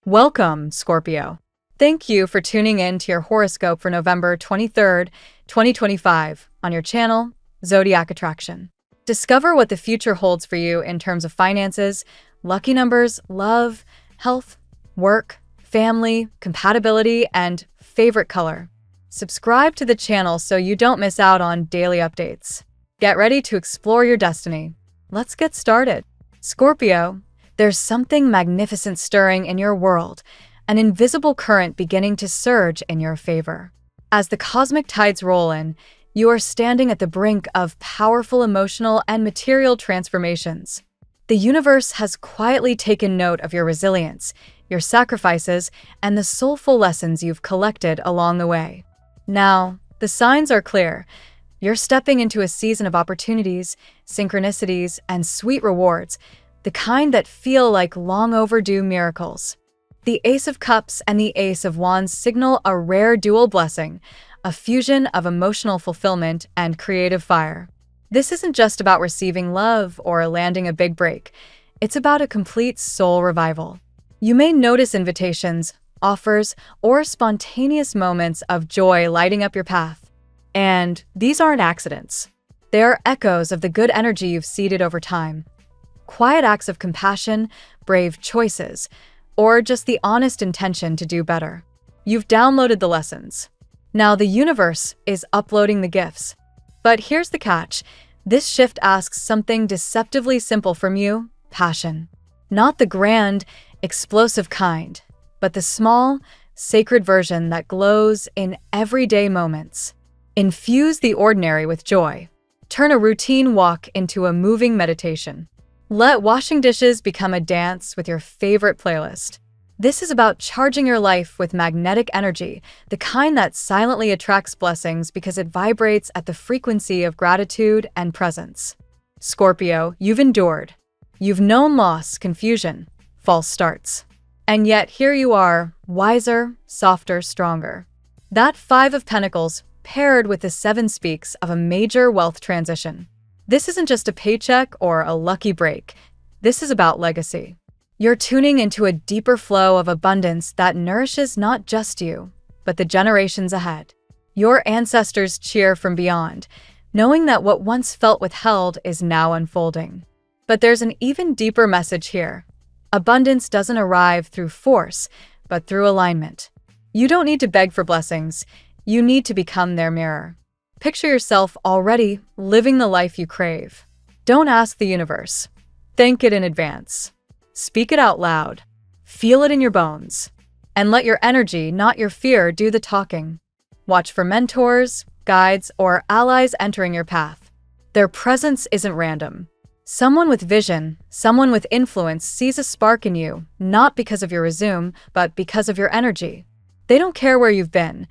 Welcome, Scorpio. Thank you for tuning in to your horoscope for November 23rd, 2025, on your channel, Zodiac Attraction. Discover what the future holds for you in terms of finances, lucky numbers, love, health, work, family, compatibility, and favorite color. Subscribe to the channel so you don't miss out on daily updates. Get ready to explore your destiny. Let's get started. Scorpio, there's something magnificent stirring in your world, an invisible current beginning to surge in your favor. As the cosmic tides roll in, you are standing at the brink of powerful emotional and material transformations. The universe has quietly taken note of your resilience, your sacrifices, and the soulful lessons you've collected along the way. Now, the signs are clear. You're stepping into a season of opportunities, synchronicities, and sweet rewards, the kind that feel like long overdue miracles. The Ace of Cups and the Ace of Wands signal a rare dual blessing, a fusion of emotional fulfillment and creative fire. This isn't just about receiving love or landing a big break. It's about a complete soul revival. You may notice invitations, offers, or spontaneous moments of joy lighting up your path. And these aren't accidents. They are echoes of the good energy you've seeded over time. Quiet acts of compassion, brave choices, or just the honest intention to do better. You've downloaded the lessons. Now the universe is uploading the gifts. But here's the catch. This shift asks something deceptively simple from you: passion. Not the grand, explosive kind, but the small, sacred version that glows in everyday moments. Infuse the ordinary with joy. Turn a routine walk into a moving meditation. Let washing dishes become a dance with your favorite playlist. This is about charging your life with magnetic energy, the kind that silently attracts blessings because it vibrates at the frequency of gratitude and presence. Scorpio, you've endured. You've known loss, confusion, false starts. And yet here you are, wiser, softer, stronger. That Five of Pentacles, paired with the Seven, speaks of a major wealth transition. This isn't just a paycheck or a lucky break. This is about legacy. You're tuning into a deeper flow of abundance that nourishes not just you, but the generations ahead. Your ancestors cheer from beyond, knowing that what once felt withheld is now unfolding. But there's an even deeper message here. Abundance doesn't arrive through force, but through alignment. You don't need to beg for blessings. You need to become their mirror. Picture yourself already living the life you crave. Don't ask the universe. Thank it in advance. Speak it out loud. Feel it in your bones. And let your energy, not your fear, do the talking. Watch for mentors, guides, or allies entering your path. Their presence isn't random. Someone with vision, someone with influence sees a spark in you, not because of your resume, but because of your energy. They don't care where you've been.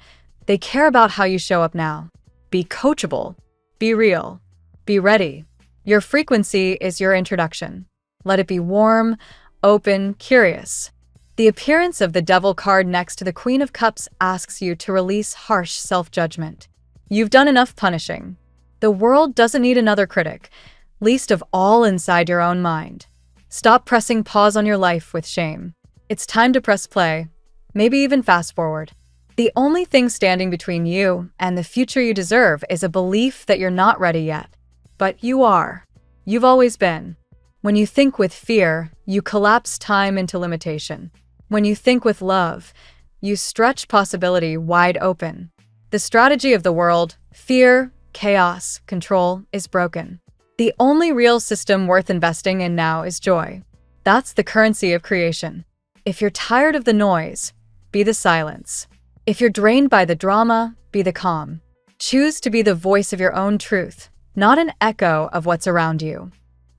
They care about how you show up now. Be coachable. Be real. Be ready. Your frequency is your introduction. Let it be warm, open, curious. The appearance of the Devil card next to the Queen of Cups asks you to release harsh self-judgment. You've done enough punishing. The world doesn't need another critic, least of all inside your own mind. Stop pressing pause on your life with shame. It's time to press play, maybe even fast forward. The only thing standing between you and the future you deserve is a belief that you're not ready yet. But you are. You've always been. When you think with fear, you collapse time into limitation. When you think with love, you stretch possibility wide open. The strategy of the world, fear, chaos, control, is broken. The only real system worth investing in now is joy. That's the currency of creation. If you're tired of the noise, be the silence. If you're drained by the drama, be the calm. Choose to be the voice of your own truth, not an echo of what's around you.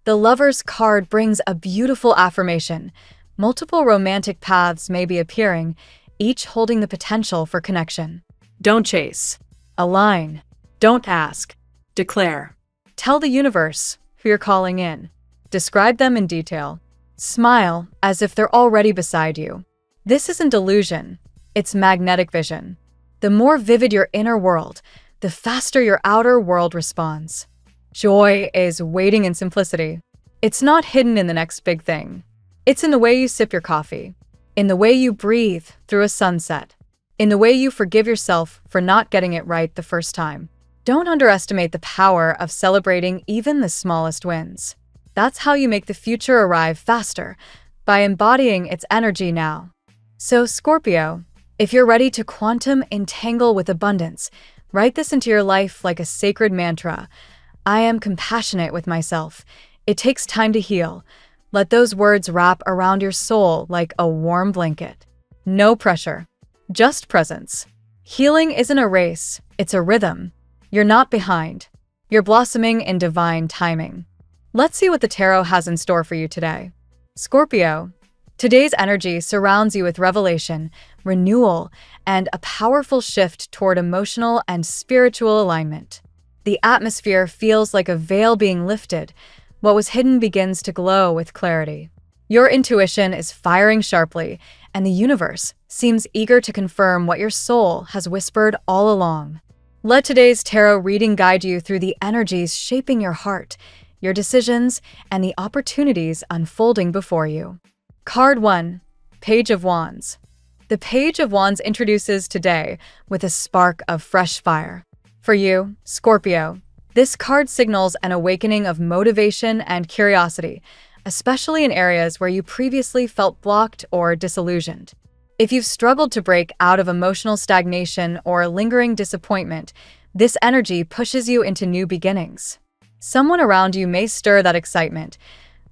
The Lover's card brings a beautiful affirmation. Multiple romantic paths may be appearing, each holding the potential for connection. Don't chase. Align. Don't ask. Declare. Tell the universe who you're calling in. Describe them in detail. Smile as if they're already beside you. This isn't delusion. It's magnetic vision. The more vivid your inner world, the faster your outer world responds. Joy is waiting in simplicity. It's not hidden in the next big thing. It's in the way you sip your coffee, in the way you breathe through a sunset, in the way you forgive yourself for not getting it right the first time. Don't underestimate the power of celebrating even the smallest wins. That's how you make the future arrive faster, by embodying its energy now. So, Scorpio, if you're ready to quantum entangle with abundance, write this into your life like a sacred mantra. I am compassionate with myself. It takes time to heal. Let those words wrap around your soul like a warm blanket. No pressure, just presence. Healing isn't a race, it's a rhythm. You're not behind. You're blossoming in divine timing. Let's see what the tarot has in store for you today. Scorpio, today's energy surrounds you with revelation, renewal, and a powerful shift toward emotional and spiritual alignment. The atmosphere feels like a veil being lifted. What was hidden begins to glow with clarity. Your intuition is firing sharply, and the universe seems eager to confirm what your soul has whispered all along. Let today's tarot reading guide you through the energies shaping your heart, your decisions, and the opportunities unfolding before you. Card 1, Page of Wands. The Page of Wands introduces today with a spark of fresh fire. For you, Scorpio, this card signals an awakening of motivation and curiosity, especially in areas where you previously felt blocked or disillusioned. If you've struggled to break out of emotional stagnation or lingering disappointment, this energy pushes you into new beginnings. Someone around you may stir that excitement,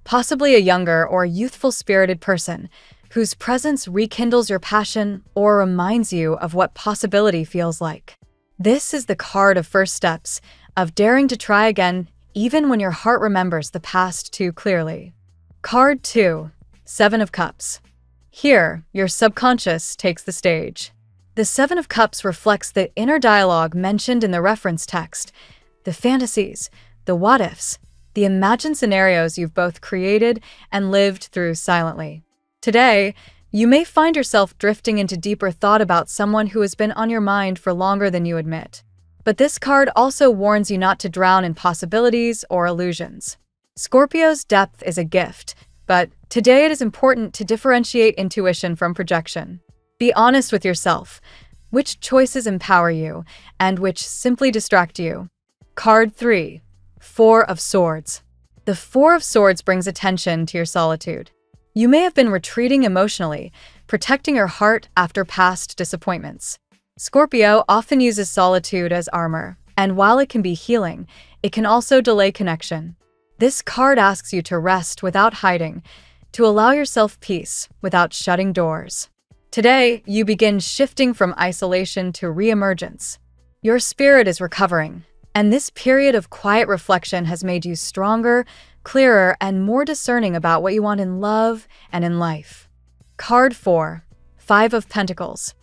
possibly a younger or youthful-spirited person whose presence rekindles your passion or reminds you of what possibility feels like. This is the card of first steps, of daring to try again even when your heart remembers the past too clearly. Card 2, Seven of Cups. Here, your subconscious takes the stage. The Seven of Cups reflects the inner dialogue mentioned in the reference text, the fantasies, the what-ifs, the imagined scenarios you've both created and lived through silently. Today, you may find yourself drifting into deeper thought about someone who has been on your mind for longer than you admit. But this card also warns you not to drown in possibilities or illusions. Scorpio's depth is a gift, but today it is important to differentiate intuition from projection. Be honest with yourself. Which choices empower you, and which simply distract you? Card 3, Four of Swords. The Four of Swords brings attention to your solitude. You may have been retreating emotionally, protecting your heart after past disappointments. Scorpio often uses solitude as armor, and while it can be healing, it can also delay connection. This card asks you to rest without hiding, to allow yourself peace without shutting doors. Today, you begin shifting from isolation to reemergence. Your spirit is recovering, and this period of quiet reflection has made you stronger, clearer, and more discerning about what you want in love and in life. Card 4, Five of Pentacles.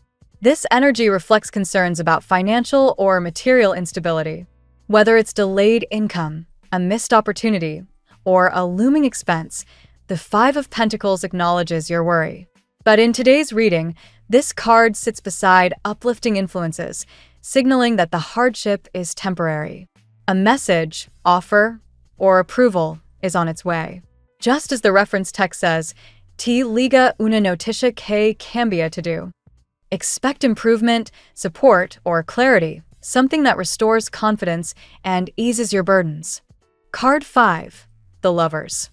This energy reflects concerns about financial or material instability. Whether it's delayed income, a missed opportunity, or a looming expense, the Five of Pentacles acknowledges your worry. But in today's reading, this card sits beside uplifting influences, signaling that the hardship is temporary. A message, offer, or approval is on its way. Just as the reference text says, Ti liga una noticia que cambia to do. Expect improvement, support, or clarity, something that restores confidence and eases your burdens. Card 5, The Lovers.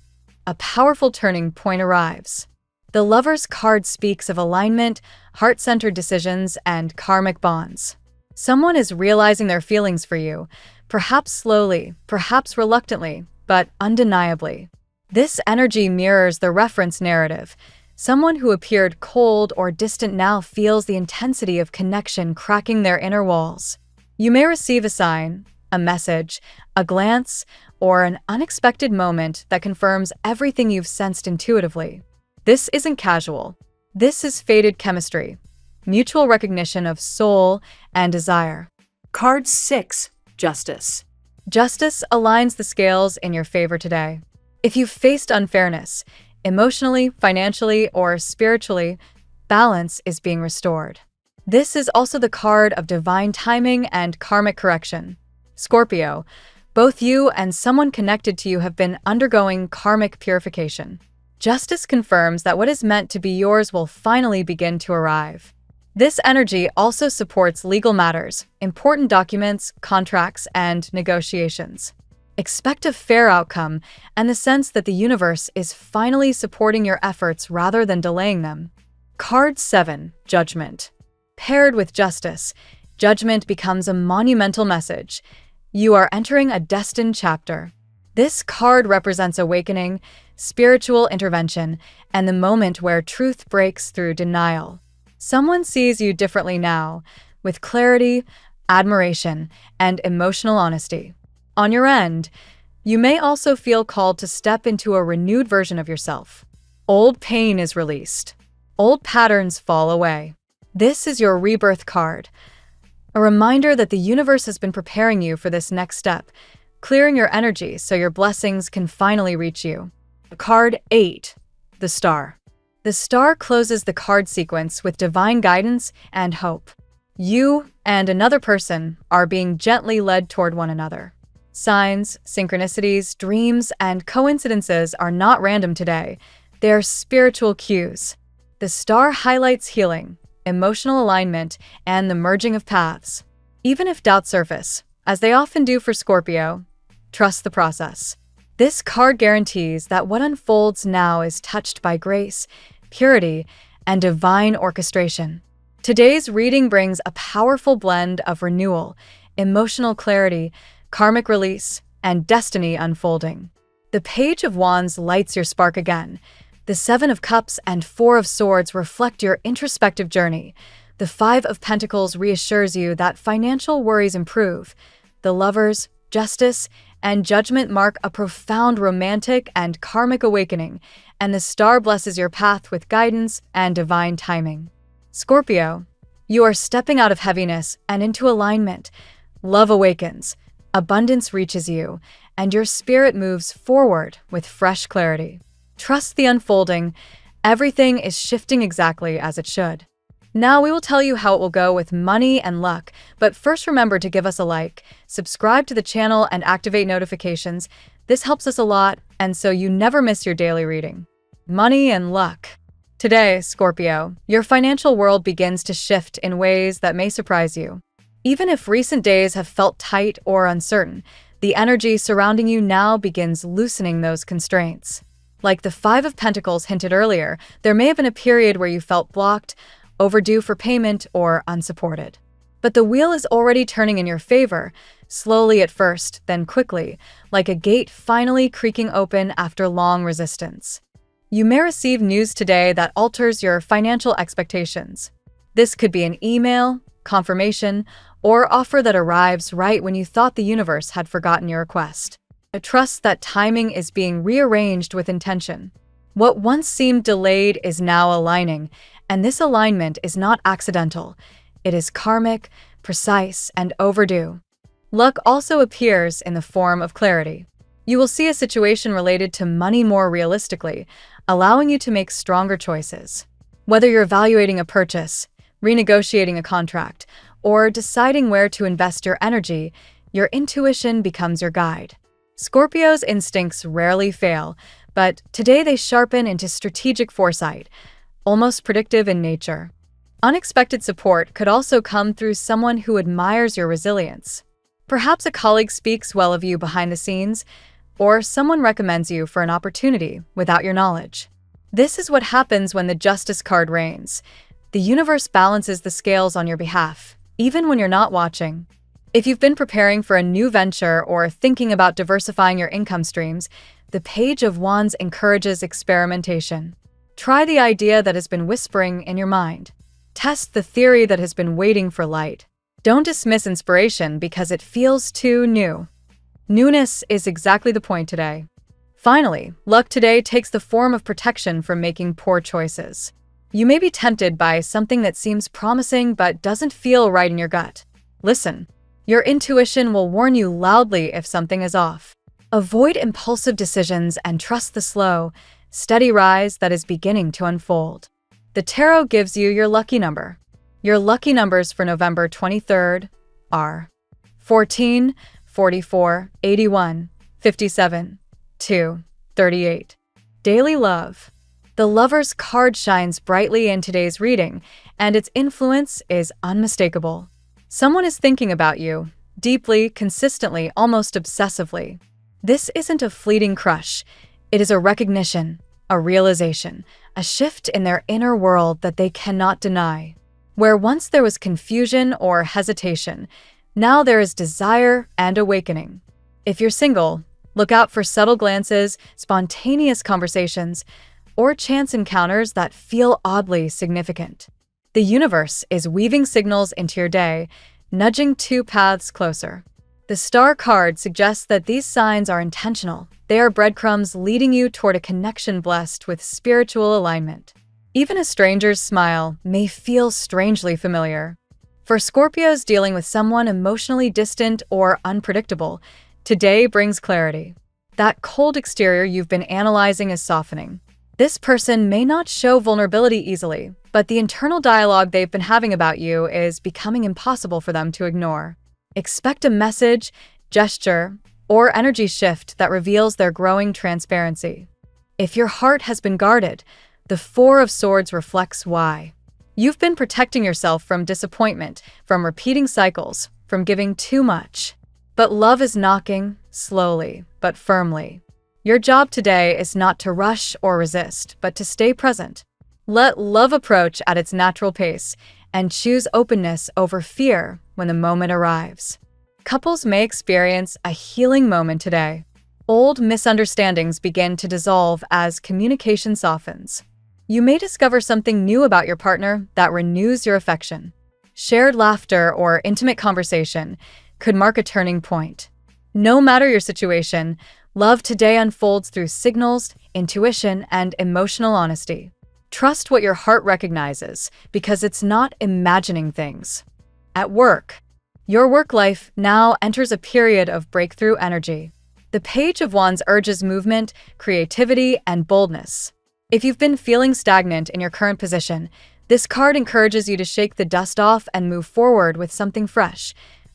A powerful turning point arrives. The Lovers card speaks of alignment, heart-centered decisions, and karmic bonds. Someone is realizing their feelings for you, perhaps slowly, perhaps reluctantly, but undeniably. This energy mirrors the reference narrative. Someone who appeared cold or distant now feels the intensity of connection cracking their inner walls. You may receive a sign, a message, a glance, or an unexpected moment that confirms everything you've sensed intuitively. This isn't casual. This is fated chemistry, mutual recognition of soul and desire. Card 6, Justice. Justice aligns the scales in your favor today. If you've faced unfairness, emotionally, financially, or spiritually, balance is being restored. This is also the card of divine timing and karmic correction. Scorpio, both you and someone connected to you have been undergoing karmic purification. Justice confirms that what is meant to be yours will finally begin to arrive. This energy also supports legal matters, important documents, contracts, and negotiations. Expect a fair outcome and the sense that the universe is finally supporting your efforts rather than delaying them. Card 7, Judgment. Paired with Justice, Judgment becomes a monumental message. You are entering a destined chapter. This card represents awakening, spiritual intervention, and the moment where truth breaks through denial. Someone sees you differently now, with clarity, admiration, and emotional honesty. On your end, you may also feel called to step into a renewed version of yourself. Old pain is released. Old patterns fall away. This is your rebirth card, a reminder that the universe has been preparing you for this next step, clearing your energy so your blessings can finally reach you. Card 8, the Star. The Star closes the card sequence with divine guidance and hope. You and another person are being gently led toward one another. Signs, synchronicities, dreams, and coincidences are not random today. They are spiritual cues. The Star highlights healing, emotional alignment, and the merging of paths. Even if doubts surface, as they often do for Scorpio, trust the process. This card guarantees that what unfolds now is touched by grace, purity, and divine orchestration. Today's reading brings a powerful blend of renewal, emotional clarity, karmic release, and destiny unfolding. The Page of Wands lights your spark again. The Seven of Cups and Four of Swords reflect your introspective journey. The Five of Pentacles reassures you that financial worries improve. The Lovers, Justice, and Judgment mark a profound romantic and karmic awakening, and the Star blesses your path with guidance and divine timing. Scorpio, you are stepping out of heaviness and into alignment. Love awakens. Abundance reaches you, and your spirit moves forward with fresh clarity. Trust the unfolding. Everything is shifting exactly as it should. Now we will tell you how it will go with money and luck, but first remember to give us a like, subscribe to the channel, and activate notifications. This helps us a lot, and so you never miss your daily reading. Money and luck. Today, Scorpio, your financial world begins to shift in ways that may surprise you. Even if recent days have felt tight or uncertain, the energy surrounding you now begins loosening those constraints. Like the Five of Pentacles hinted earlier, there may have been a period where you felt blocked, overdue for payment, or unsupported. But the wheel is already turning in your favor, slowly at first, then quickly, like a gate finally creaking open after long resistance. You may receive news today that alters your financial expectations. This could be an email, confirmation, or offer that arrives right when you thought the universe had forgotten your request. Trust that timing is being rearranged with intention. What once seemed delayed is now aligning, and this alignment is not accidental. It is karmic, precise, and overdue. Luck also appears in the form of clarity. You will see a situation related to money more realistically, allowing you to make stronger choices. Whether you're evaluating a purchase, renegotiating a contract, or deciding where to invest your energy, your intuition becomes your guide. Scorpio's instincts rarely fail, but today they sharpen into strategic foresight, almost predictive in nature. Unexpected support could also come through someone who admires your resilience. Perhaps a colleague speaks well of you behind the scenes, or someone recommends you for an opportunity without your knowledge. This is what happens when the Justice card reigns. The universe balances the scales on your behalf, even when you're not watching. If you've been preparing for a new venture or thinking about diversifying your income streams, the Page of Wands encourages experimentation. Try the idea that has been whispering in your mind. Test the theory that has been waiting for light. Don't dismiss inspiration because it feels too new. Newness is exactly the point today. Finally, luck today takes the form of protection from making poor choices. You may be tempted by something that seems promising but doesn't feel right in your gut. Listen, your intuition will warn you loudly if something is off. Avoid impulsive decisions and trust the slow, steady rise that is beginning to unfold. The tarot gives you your lucky number. Your lucky numbers for November 23rd are 14, 44, 81, 57, 2, 38. Daily love. The Lover's card shines brightly in today's reading, and its influence is unmistakable. Someone is thinking about you, deeply, consistently, almost obsessively. This isn't a fleeting crush. It is a recognition, a realization, a shift in their inner world that they cannot deny. Where once there was confusion or hesitation, now there is desire and awakening. If you're single, look out for subtle glances, spontaneous conversations, or chance encounters that feel oddly significant. The universe is weaving signals into your day, nudging two paths closer. The Star card suggests that these signs are intentional. They are breadcrumbs leading you toward a connection blessed with spiritual alignment. Even a stranger's smile may feel strangely familiar. For Scorpios dealing with someone emotionally distant or unpredictable, today brings clarity. That cold exterior you've been analyzing is softening. This person may not show vulnerability easily, but the internal dialogue they've been having about you is becoming impossible for them to ignore. Expect a message, gesture, or energy shift that reveals their growing transparency. If your heart has been guarded, the Four of Swords reflects why. You've been protecting yourself from disappointment, from repeating cycles, from giving too much. But love is knocking, slowly but firmly. Your job today is not to rush or resist, but to stay present. Let love approach at its natural pace and choose openness over fear when the moment arrives. Couples may experience a healing moment today. Old misunderstandings begin to dissolve as communication softens. You may discover something new about your partner that renews your affection. Shared laughter or intimate conversation could mark a turning point. No matter your situation, love today unfolds through signals, intuition, and emotional honesty. Trust what your heart recognizes because it's not imagining things. At work, your work life now enters a period of breakthrough energy. The Page of Wands urges movement, creativity, and boldness. If you've been feeling stagnant in your current position, this card encourages you to shake the dust off and move forward with something fresh,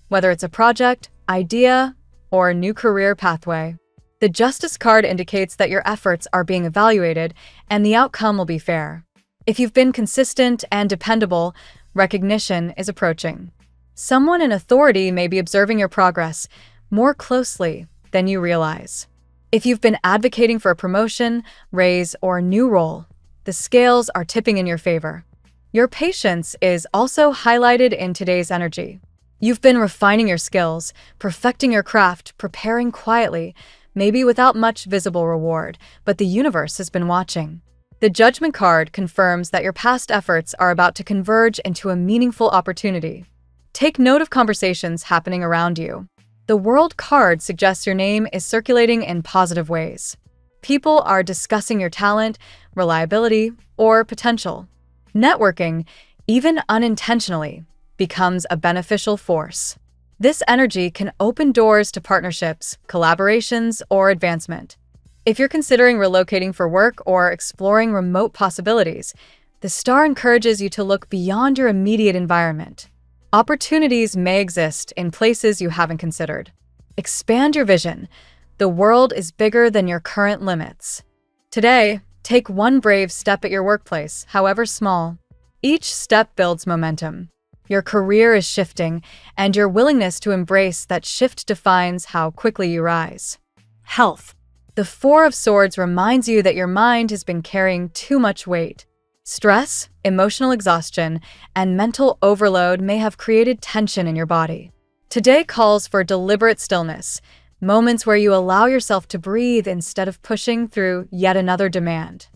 whether it's a project, idea, or a new career pathway. The Justice card indicates that your efforts are being evaluated and the outcome will be fair. If you've been consistent and dependable, recognition is approaching. Someone in authority may be observing your progress more closely than you realize. If you've been advocating for a promotion, raise, or new role, the scales are tipping in your favor. Your patience is also highlighted in today's energy. You've been refining your skills, perfecting your craft, preparing quietly, maybe without much visible reward, but the universe has been watching. The Judgment card confirms that your past efforts are about to converge into a meaningful opportunity. Take note of conversations happening around you. The World card suggests your name is circulating in positive ways. People are discussing your talent, reliability, or potential. Networking, even unintentionally, becomes a beneficial force. This energy can open doors to partnerships, collaborations, or advancement. If you're considering relocating for work or exploring remote possibilities, the Star encourages you to look beyond your immediate environment. Opportunities may exist in places you haven't considered. Expand your vision. The world is bigger than your current limits. Today, take one brave step at your workplace, however small. Each step builds momentum. Your career is shifting, and your willingness to embrace that shift defines how quickly you rise. Health. The Four of Swords reminds you that your mind has been carrying too much weight. Stress, emotional exhaustion, and mental overload may have created tension in your body. Today calls for deliberate stillness, moments where you allow yourself to breathe instead of pushing through yet another demand.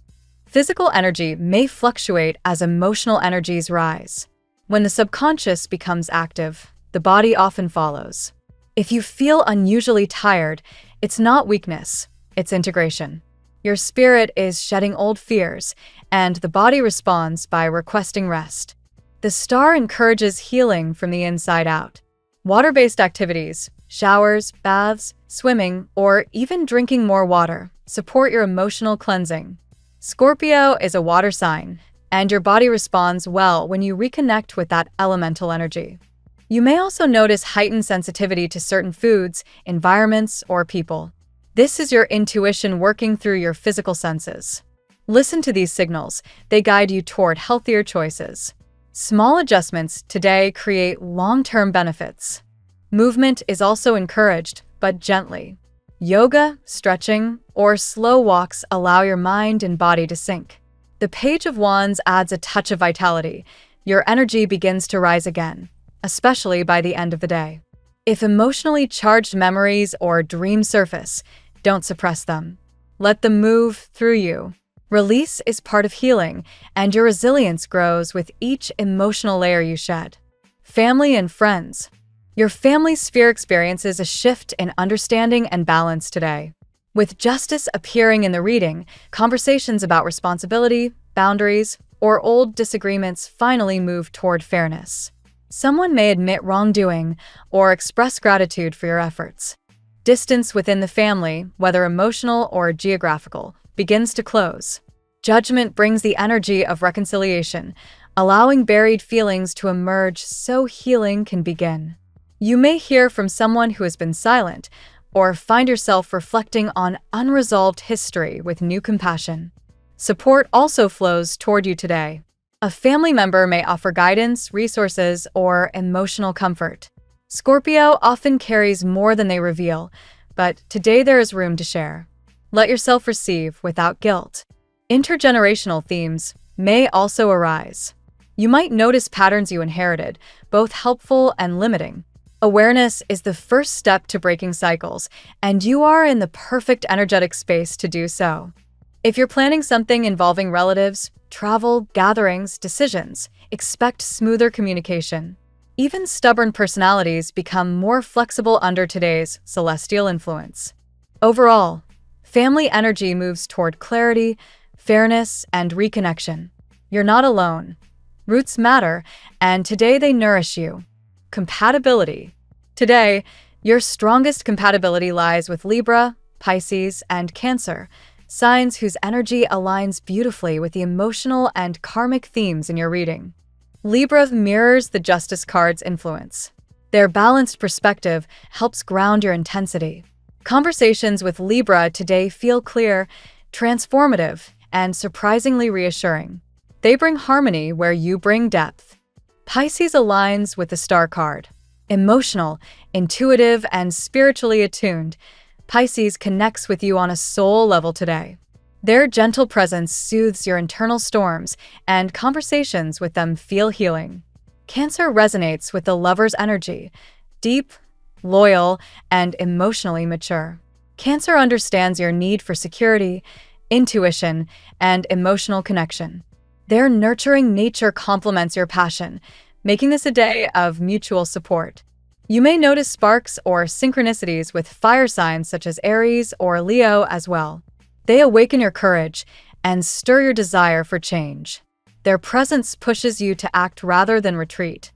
Physical energy may fluctuate as emotional energies rise. When the subconscious becomes active, the body often follows. If you feel unusually tired, it's not weakness, it's integration. Your spirit is shedding old fears, and the body responds by requesting rest. The Star encourages healing from the inside out. Water-based activities, showers, baths, swimming, or even drinking more water, support your emotional cleansing. Scorpio is a water sign, and your body responds well when you reconnect with that elemental energy. You may also notice heightened sensitivity to certain foods, environments, or people. This is your intuition working through your physical senses. Listen to these signals. They guide you toward healthier choices. Small adjustments today create long-term benefits. Movement is also encouraged, but gently. Yoga, stretching, or slow walks allow your mind and body to sync. The Page of Wands adds a touch of vitality. Your energy begins to rise again, especially by the end of the day. If emotionally charged memories or dreams surface, don't suppress them. Let them move through you. Release is part of healing, and your resilience grows with each emotional layer you shed. Family and friends. Your family sphere experiences a shift in understanding and balance today. With justice appearing in the reading, conversations about responsibility, boundaries, or old disagreements finally move toward fairness. Someone may admit wrongdoing or express gratitude for your efforts. Distance within the family, whether emotional or geographical, begins to close. Judgment brings the energy of reconciliation, allowing buried feelings to emerge so healing can begin. You may hear from someone who has been silent, or find yourself reflecting on unresolved history with new compassion. Support also flows toward you today. A family member may offer guidance, resources, or emotional comfort. Scorpio often carries more than they reveal, but today there is room to share. Let yourself receive without guilt. Intergenerational themes may also arise. You might notice patterns you inherited, both helpful and limiting. Awareness is the first step to breaking cycles, and you are in the perfect energetic space to do so. If you're planning something involving relatives, travel, gatherings, decisions, expect smoother communication. Even stubborn personalities become more flexible under today's celestial influence. Overall, family energy moves toward clarity, fairness, and reconnection. You're not alone. Roots matter, and today they nourish you. Compatibility. Today, your strongest compatibility lies with Libra, Pisces, and Cancer, signs whose energy aligns beautifully with the emotional and karmic themes in your reading. Libra mirrors the Justice card's influence. Their balanced perspective helps ground your intensity. Conversations with Libra today feel clear, transformative, and surprisingly reassuring. They bring harmony where you bring depth. Pisces aligns with the Star card. Emotional, intuitive, and spiritually attuned, Pisces connects with you on a soul level today. Their gentle presence soothes your internal storms, and conversations with them feel healing. Cancer resonates with the lover's energy, deep, loyal, and emotionally mature. Cancer understands your need for security, intuition, and emotional connection. Their nurturing nature complements your passion, making this a day of mutual support. You may notice sparks or synchronicities with fire signs such as Aries or Leo as well. They awaken your courage and stir your desire for change. Their presence pushes you to act rather than retreat.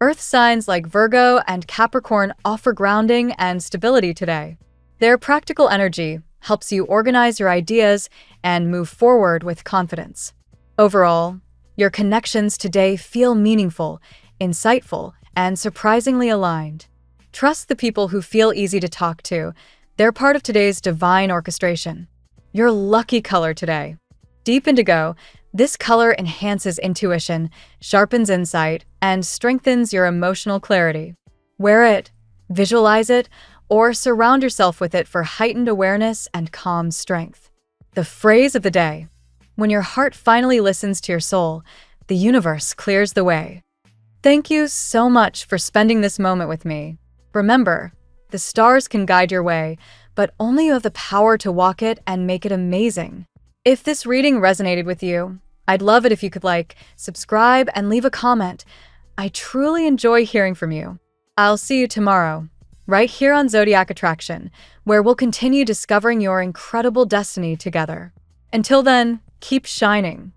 Earth signs like Virgo and Capricorn offer grounding and stability today. Their practical energy helps you organize your ideas and move forward with confidence. Overall, your connections today feel meaningful, insightful, and surprisingly aligned. Trust the people who feel easy to talk to. They're part of today's divine orchestration. Your lucky color today. Deep Indigo. This color enhances intuition, sharpens insight, and strengthens your emotional clarity. Wear it, visualize it, or surround yourself with it for heightened awareness and calm strength. The phrase of the day. When your heart finally listens to your soul, the universe clears the way. Thank you so much for spending this moment with me. Remember, the stars can guide your way, but only you have the power to walk it and make it amazing. If this reading resonated with you, I'd love it if you could subscribe, and leave a comment. I truly enjoy hearing from you. I'll see you tomorrow, right here on Zodiac Attraction, where we'll continue discovering your incredible destiny together. Until then, keep shining.